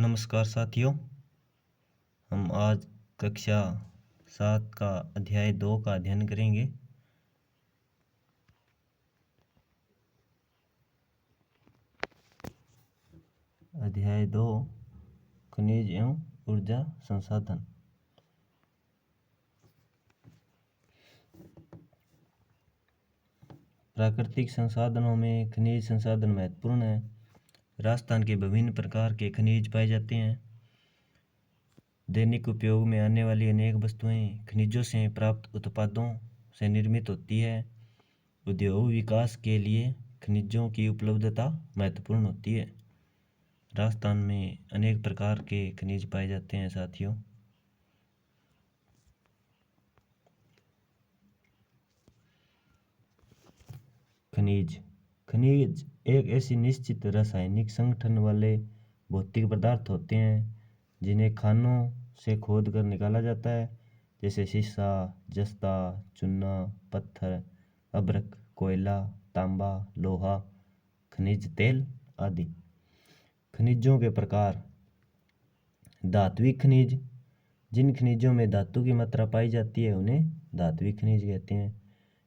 नमस्कार साथियों, हम आज कक्षा 7 का अध्याय 2 का अध्ययन करेंगे। अध्याय 2 खनिज एवं ऊर्जा संसाधन। प्राकृतिक संसाधनों में खनिज संसाधन महत्वपूर्ण है। राजस्थान के विभिन्न प्रकार के खनिज पाए जाते हैं। दैनिक उपयोग में आने वाली अनेक वस्तुएं खनिजों से प्राप्त उत्पादों से निर्मित होती है। उद्योग विकास के लिए खनिजों की उपलब्धता महत्वपूर्ण होती है। राजस्थान में अनेक प्रकार के खनिज पाए जाते हैं साथियों। खनिज एक ऐसी निश्चित रासायनिक संगठन वाले भौतिक पदार्थ होते हैं जिन्हें खानों से खोद कर निकाला जाता है, जैसे सीसा, जस्ता, चूना, पत्थर, अभ्रक, कोयला, तांबा, लोहा, खनिज तेल आदि। खनिजों के प्रकार। धात्विक खनिज। जिन खनिजों में धातु की मात्रा पाई जाती है उन्हें धात्विक खनिज कहते हैं।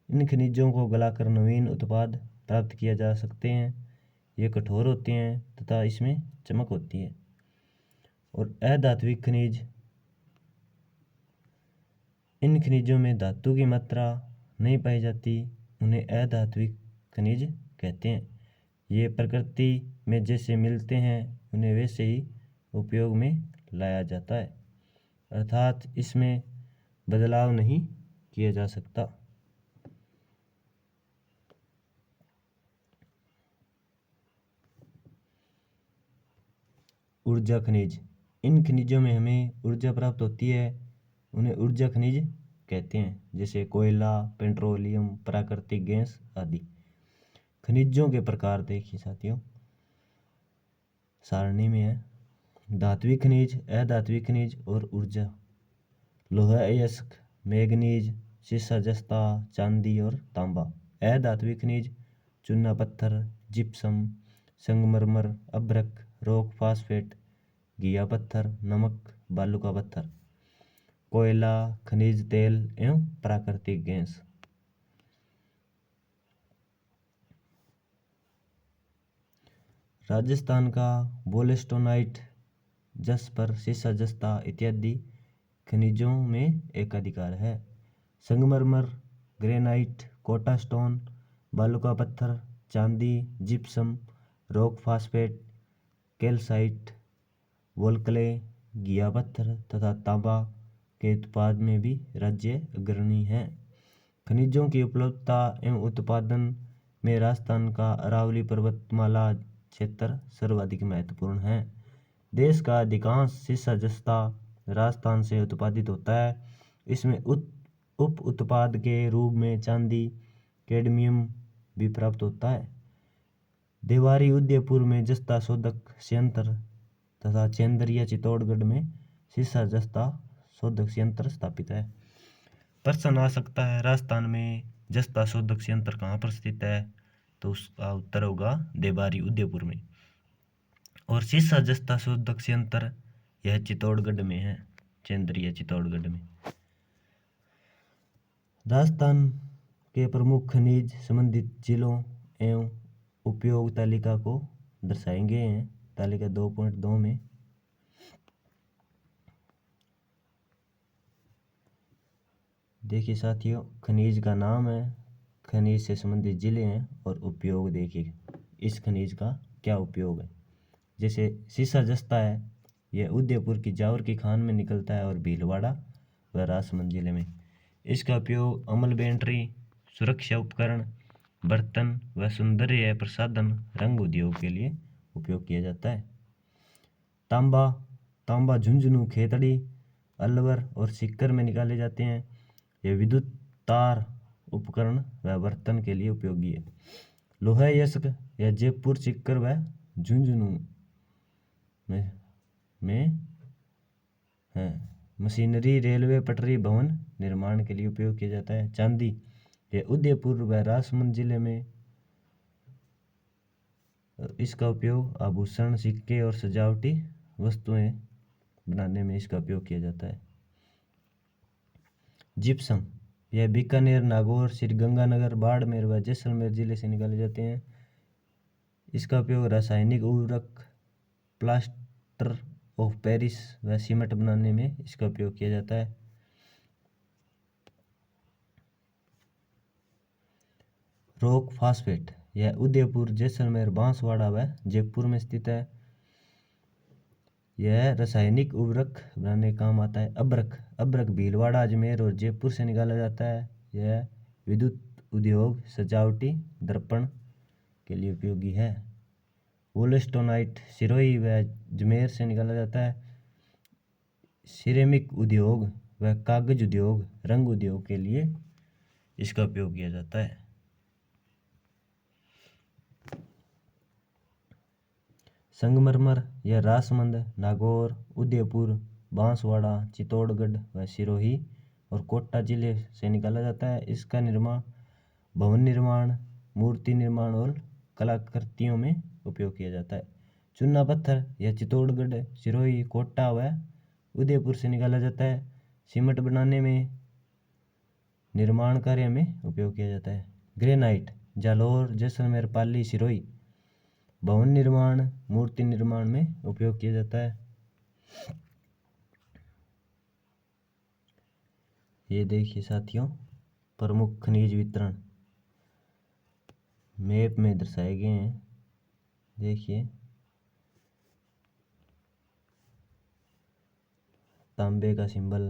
इन खनिजों को गलाकर नवीन उत्पाद प्राप्त किया जा सकते हैं। ये कठोर होते हैं तथा इसमें चमक होती है। और अधात्विक खनिज। इन खनिजों में धातु की मात्रा नहीं पाई जाती, उन्हें अधात्विक खनिज कहते हैं। ये प्रकृति में जैसे मिलते हैं उन्हें वैसे ही उपयोग में लाया जाता है, अर्थात इसमें बदलाव नहीं किया जा सकता। ऊर्जा खनिज। इन खनिजों में हमें ऊर्जा प्राप्त होती है, उन्हें ऊर्जा खनिज कहते हैं, जैसे कोयला, पेट्रोलियम, प्राकृतिक गैस आदि। खनिजों के प्रकार देखिए साथियों, सारणी में है। धात्विक खनिज, अधात्विक खनिज और ऊर्जा। लोहा अयस्क, मैग्नीज, सीसा, जस्ता, चांदी और तांबा। अधात्विक खनिज चूना पत्थर, जिप्सम, संगमरमर, अभ्रक, रॉक फास्फेट, घिया पत्थर, नमक, बालू का पत्थर। कोयला, खनिज तेल एवं प्राकृतिक गैस। राजस्थान का बोलेस्टोनाइट, जस्पर, सीसा, जस्ता इत्यादि खनिजों में एकाधिकार है। संगमरमर, ग्रेनाइट, कोटा स्टोन, बालू का पत्थर, चांदी, जिप्सम, रॉक फास्फेट, कैल्साइट, वोल्क्ले, घिया पत्थर तथा तांबा के उत्पाद में भी राज्य अग्रणी है। खनिजों की उपलब्धता एवं उत्पादन में राजस्थान का अरावली पर्वतमाला क्षेत्र सर्वाधिक महत्वपूर्ण है। देश का अधिकांश सीसा जस्ता राजस्थान से उत्पादित होता है। इसमें उप उत्पाद के रूप में चांदी, कैडमियम भी प्राप्त होता है। देवारी उदयपुर में जस्ता शोधक संयंत्र तथा चेंदरिया चित्तौड़गढ़ में सीसा जस्ता शोधक संयंत्र स्थापित है। प्रश्न आ सकता है राजस्थान में जस्ता शोधक संयंत्र कहाँ पर स्थित है, तो उसका उत्तर होगा देवारी उदयपुर में। और सीसा जस्ता शोधक संयंत्र यह चित्तौड़गढ़ में है, चेंदरिया चित्तौड़गढ़ में। राजस्थान के प्रमुख खनिज संबंधित जिलों एवं उपयोग तालिका को दर्शाएंगे हैं तालिका 2.2 में। देखिए साथियों, खनिज का नाम है, खनिज से संबंधित जिले हैं और उपयोग देखिए इस खनिज का क्या उपयोग है। जैसे सीसा जस्ता है, यह उदयपुर की जावर की खान में निकलता है और भीलवाड़ा व राजसमंद जिले में। इसका उपयोग अमल बेंट्री, सुरक्षा उपकरण, बर्तन व सौंदर्य प्रसाधन, रंग उद्योग के लिए उपयोग किया जाता है। तांबा झुंझुनू, खेतड़ी, अलवर और सीकर में निकाले जाते हैं। यह विद्युत तार उपकरण व बर्तन के लिए उपयोगी है। लोहा अयस्क, यह जयपुर, सीकर व झुंझुनू में है। मशीनरी, रेलवे, पटरी, भवन निर्माण के लिए उपयोग किया जाता है। चांदी, यह उदयपुर व राजसमंद जिले में इसका उपयोग आभूषण, सिक्के और सजावटी वस्तुएं बनाने में इसका उपयोग किया जाता है। जिप्सम, यह बीकानेर, नागौर, श्रीगंगानगर, बाड़मेर व जैसलमेर जिले से निकाले जाते हैं। इसका उपयोग रासायनिक उर्वरक, प्लास्टर ऑफ पेरिस व सीमेंट बनाने में इसका उपयोग किया जाता है। रॉक फास्फेट, यह उदयपुर, जैसलमेर, बांसवाड़ा व जयपुर में स्थित है। यह रासायनिक उर्वरक बनाने का काम आता है। अब्रक भीलवाड़ा, अजमेर और जयपुर से निकाला जाता है। यह विद्युत उद्योग, सजावटी दर्पण के लिए उपयोगी है। वोल्स्टोनाइट सिरोही व अजमेर से निकाला जाता है। सिरेमिक उद्योग व कागज उद्योग, रंग उद्योग के लिए इसका उपयोग किया जाता है। संगमरमर, यह राजसमंद, नागौर, उदयपुर, बांसवाड़ा, चित्तौड़गढ़ व सिरोही और कोटा जिले से निकाला जाता है। इसका निर्माण भवन निर्माण, मूर्ति निर्माण और कलाकृतियों में उपयोग किया जाता है। चूना पत्थर, यह चित्तौड़गढ़, सिरोही, कोटा व उदयपुर से निकाला जाता है। सीमेंट बनाने में, निर्माण कार्य में उपयोग किया जाता है। ग्रेनाइट, जालौर, जैसलमेर, पाली, सिरोही, भवन निर्माण, मूर्ति निर्माण में उपयोग किया जाता है। ये देखिए साथियों, प्रमुख खनिज वितरण मैप में दर्शाए गए हैं। देखिए, तांबे का सिंबल,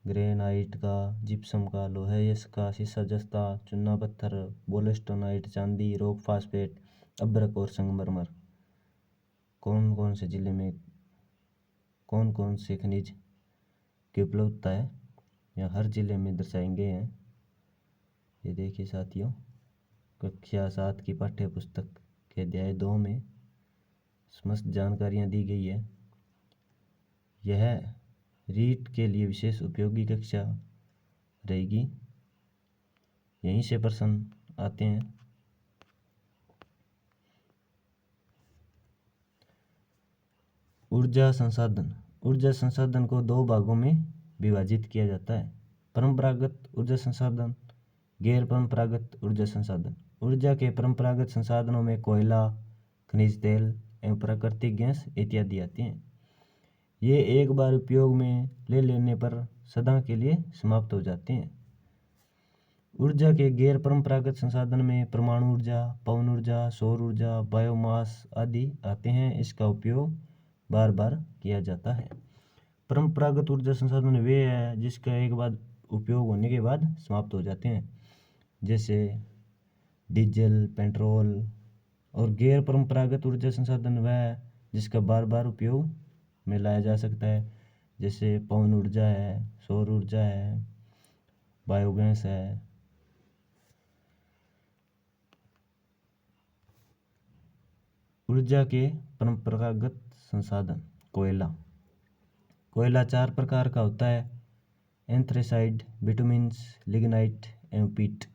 ग्रेनाइट का, जिप्सम का, लोहेयस का, सीसा जस्ता, चूना पत्थर, बोलेस्टोनाइट, चांदी, रॉक फास्फेट, अब्रक और संगमरमर कौन कौन से जिले में कौन कौन से खनिज की उपलब्धता है, यह हर जिले में दर्शाएंगे हैं। ये देखिए साथियों, कक्षा 7 की पाठ्य पुस्तक के अध्याय 2 में समस्त जानकारियाँ दी गई है। यह रीट के लिए विशेष उपयोगी कक्षा रहेगी। यहीं से प्रश्न आते हैं। ऊर्जा संसाधन को 2 भागों में विभाजित किया जाता है। परंपरागत ऊर्जा संसाधन, गैर परंपरागत ऊर्जा संसाधन। ऊर्जा के परंपरागत संसाधनों में कोयला, खनिज तेल एवं प्राकृतिक गैस इत्यादि आते हैं। ये एक बार उपयोग में ले लेने पर सदा के लिए समाप्त हो जाते हैं। ऊर्जा के गैर परंपरागत संसाधन में परमाणु ऊर्जा, पवन ऊर्जा, सौर ऊर्जा, बायोमास आदि आते हैं। इसका उपयोग बार बार किया जाता है। परंपरागत ऊर्जा संसाधन वे हैं जिसका एक बार उपयोग होने के बाद समाप्त हो जाते हैं, जैसे डीजल, पेट्रोल। और गैर परंपरागत ऊर्जा संसाधन वह है जिसका बार बार उपयोग में लाया जा सकता है, जैसे पवन ऊर्जा है, सौर ऊर्जा है, बायोगैस है। ऊर्जा के परंपरागत संसाधन। कोयला 4 प्रकार का होता है: एंथ्रेसाइट, बिटुमिन्स, लिग्नाइट एवं पीट।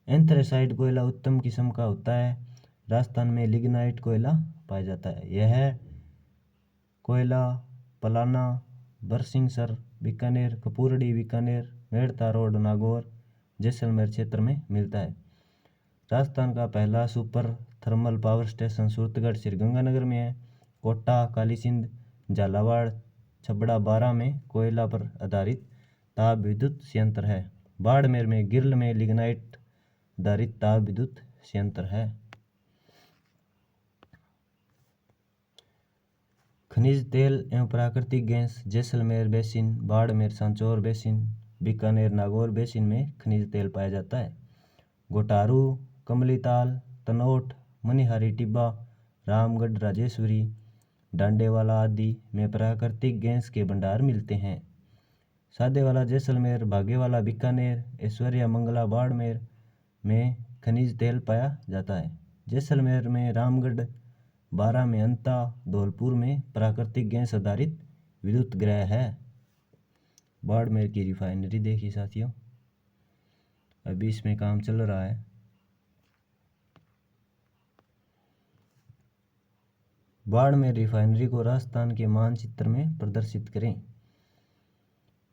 एंथ्रेसाइट कोयला उत्तम किस्म का होता है। राजस्थान में लिग्नाइट कोयला पाया जाता है। यह कोयला पलाना, बरसिंहसर, बीकानेर, कपूरड़ी, बीकानेर, मेड़ता रोड, नागौर, जैसलमेर क्षेत्र में मिलता है। राजस्थान का पहला super thermal power station Suratgarh, Sriganganagar में है। कोटा, कालीसिंध, झालावाड़, छबड़ा, बारा में कोयला पर आधारित ताप विद्युत संयंत्र है। बाड़मेर में गिर्ल में लिग्नाइट आधारित ताप विद्युत संयंत्र है। खनिज तेल एवं प्राकृतिक gas. Jaisalmer basin, Barmer, Sanchore basin, Bikaner, Nagaur basin में खनिज तेल पाया जाता है। घोटारू, कमलीताल, तनोट, मनिहारी टिब्बा, रामगढ़, राजेश्वरी, डांडेवाला आदि में प्राकृतिक गैस के भंडार मिलते हैं। सादेवाला, जैसलमेर, भागेवाला, बीकानेर, ऐश्वर्या मंगला, बाड़मेर में खनिज तेल पाया जाता है। जैसलमेर में रामगढ़, बारा में अंता, धौलपुर में प्राकृतिक गैस आधारित विद्युत गृह है। बाड़मेर की रिफाइनरी देखिए साथियों, अभी इसमें काम चल रहा है। बाड़मेर रिफाइनरी को राजस्थान के मानचित्र में प्रदर्शित करें।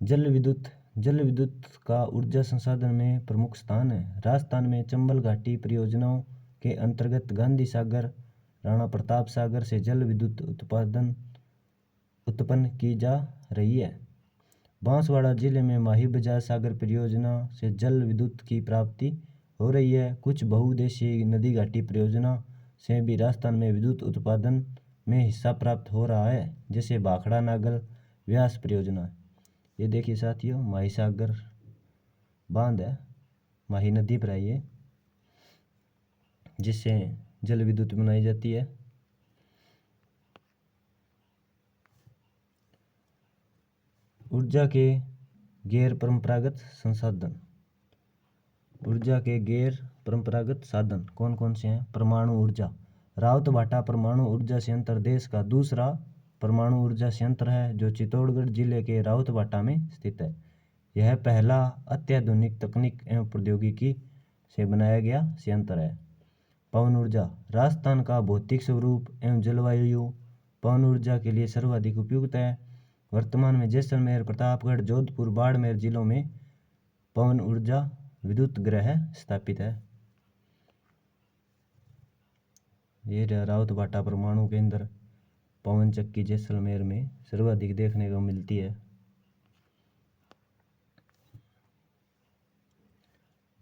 जल विद्युत का ऊर्जा संसाधन में प्रमुख स्थान है। राजस्थान में चंबल घाटी परियोजनाओं के अंतर्गत गांधी सागर, राणा प्रताप सागर से जल विद्युत उत्पन्न की जा रही है। बांसवाड़ा जिले में माही बजाज सागर परियोजना से जल विद्युत की प्राप्ति हो रही है। कुछ बहुउद्देशीय नदी घाटी परियोजना से भी राजस्थान में विद्युत उत्पादन में हिस्सा प्राप्त हो रहा है, जैसे भाखड़ा नागल व्यास परियोजना। ये देखिए साथियों, माही सागर बांध है, माही नदी पर है ये, जिससे जल विद्युत बनाई जाती है। ऊर्जा के गैर परंपरागत संसाधन। ऊर्जा के गैर परंपरागत साधन कौन कौन से हैं? परमाणु ऊर्जा। रावतभाटा परमाणु ऊर्जा संयंत्र देश का दूसरा परमाणु ऊर्जा संयंत्र है, जो चित्तौड़गढ़ जिले के रावतभाटा में स्थित है। यह पहला अत्याधुनिक तकनीक एवं प्रौद्योगिकी से बनाया गया संयंत्र है। पवन ऊर्जा। राजस्थान का भौतिक स्वरूप एवं जलवायु पवन ऊर्जा के लिए सर्वाधिक उपयुक्त है। वर्तमान में जैसलमेर, प्रतापगढ़, जोधपुर, बाड़मेर जिलों में पवन ऊर्जा विद्युत ग्रह स्थापित है। ये रावतभाटा परमाणु केंद्र पवन चक्की जैसलमेर में सर्वाधिक देखने को मिलती है।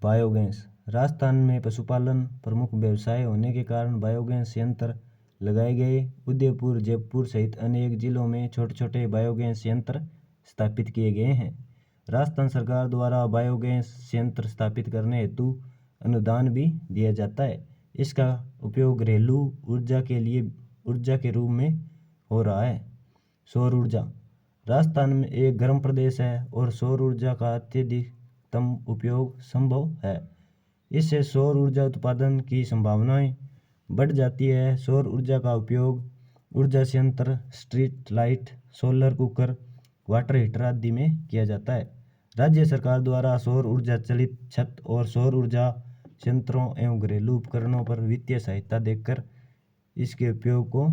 बायोगैस। राजस्थान में पशुपालन प्रमुख व्यवसाय होने के कारण बायोगैस संयंत्र लगाए गए। उदयपुर, जयपुर सहित अनेक जिलों में छोटे छोटे बायोगैस संयंत्र स्थापित किए गए हैं। राजस्थान सरकार द्वारा बायोगैस संयंत्र स्थापित करने हेतु अनुदान भी दिया जाता है। इसका उपयोग घरेलू ऊर्जा के रूप में हो रहा है। सौर ऊर्जा। राजस्थान में एक गर्म प्रदेश है और सौर ऊर्जा का अत्यधिकतम उपयोग संभव है। इससे सौर ऊर्जा उत्पादन की संभावनाएं बढ़ जाती है। सौर ऊर्जा का उपयोग ऊर्जा संयंत्र, street light, solar cooker, water heater आदि में किया जाता है। राज्य सरकार द्वारा सौर ऊर्जा चलित छत और सौर ऊर्जा संयंत्रों एवं घरेलू उपकरणों पर वित्तीय सहायता देकर इसके उपयोग को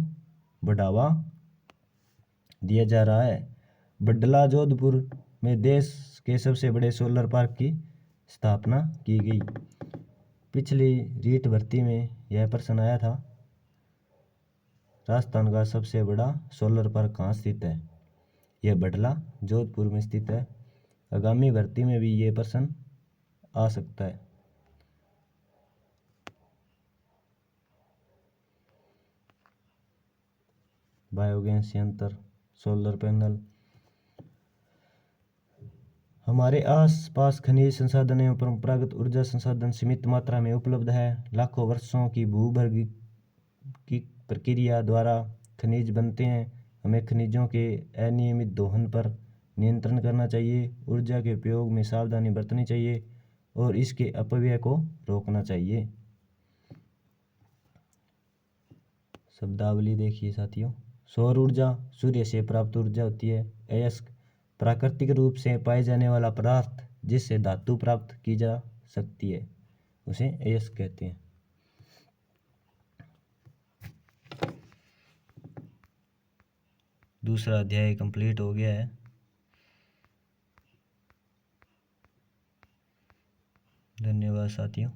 बढ़ावा दिया जा रहा है। बडला, जोधपुर में देश के सबसे बड़े सोलर पार्क की स्थापना की गई। पिछली रीट भर्ती में यह प्रश्न आया था, राजस्थान का सबसे बड़ा सोलर पार्क कहाँ स्थित है? यह बडला, जोधपुर में स्थित है। आगामी भर्ती में भी ये प्रश्न आ सकता है। बायोगैस संयंत्र, सोलर पैनल। हमारे आसपास खनिज संसाधन एवं परंपरागत ऊर्जा संसाधन सीमित मात्रा में उपलब्ध है। लाखों वर्षों की भूभर्ग की प्रक्रिया द्वारा खनिज बनते हैं। हमें खनिजों के अनियमित दोहन पर नियंत्रण करना चाहिए, ऊर्जा के उपयोग में सावधानी बरतनी चाहिए और इसके अपव्यय को रोकना चाहिए। शब्दावली देखिए साथियों। सौर ऊर्जा सूर्य से प्राप्त ऊर्जा होती है। अयस्क प्राकृतिक रूप से पाए जाने वाला पदार्थ जिससे धातु प्राप्त की जा सकती है, उसे अयस्क कहते हैं। दूसरा अध्याय कंप्लीट हो गया है। धन्यवाद साथियों।